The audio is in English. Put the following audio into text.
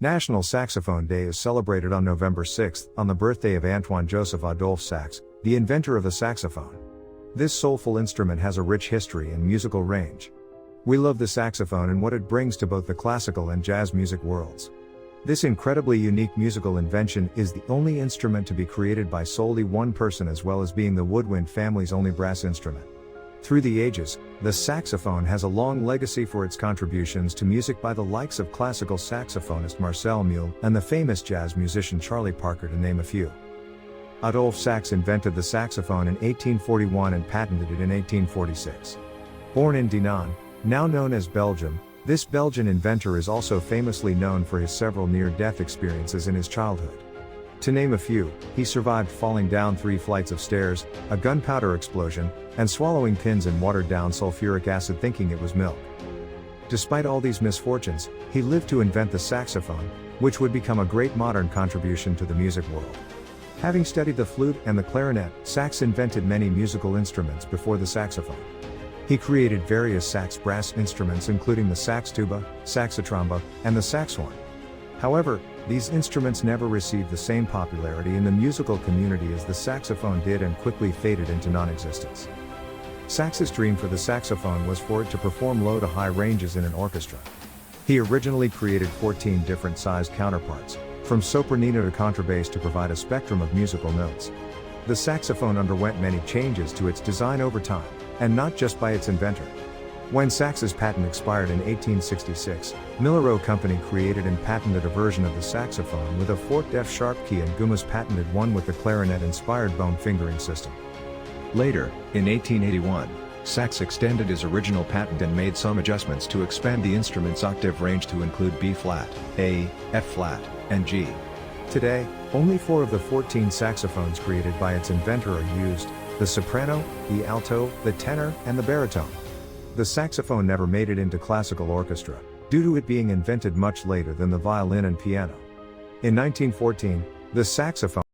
National Saxophone Day is celebrated on November 6, on the birthday of Antoine Joseph Adolphe Sax, the inventor of the saxophone. This soulful instrument has a rich history and musical range. We love the saxophone and what it brings to both the classical and jazz music worlds. This incredibly unique musical invention is the only instrument to be created by solely one person, as well as being the woodwind family's only brass instrument. Through the ages, the saxophone has a long legacy for its contributions to music by the likes of classical saxophonist Marcel Mule and the famous jazz musician Charlie Parker, to name a few. Adolphe Sax invented the saxophone in 1841 and patented it in 1846. Born in Dinan, now known as Belgium, this Belgian inventor is also famously known for his several near-death experiences in his childhood. To name a few, he survived falling down 3 flights of stairs, a gunpowder explosion, and swallowing pins in watered-down sulfuric acid thinking it was milk. Despite all these misfortunes, he lived to invent the saxophone, which would become a great modern contribution to the music world. Having studied the flute and the clarinet, Sax invented many musical instruments before the saxophone. He created various sax brass instruments, including the sax tuba, saxotromba, and the sax horn. However, these instruments never received the same popularity in the musical community as the saxophone did, and quickly faded into non-existence. Sax's dream for the saxophone was for it to perform low to high ranges in an orchestra. He originally created 14 different sized counterparts, from sopranino to contrabass, to provide a spectrum of musical notes. The saxophone underwent many changes to its design over time, and not just by its inventor. When Sax's patent expired in 1866, Millereau Company created and patented a version of the saxophone with a forked F-sharp key, and Gumas patented one with the clarinet-inspired bone fingering system. Later, in 1881, Sax extended his original patent and made some adjustments to expand the instrument's octave range to include B-flat, A, F-flat, and G. Today, only 4 of the 14 saxophones created by its inventor are used: the soprano, the alto, the tenor, and the baritone. The saxophone never made it into classical orchestra, due to it being invented much later than the violin and piano. In 1914, the saxophone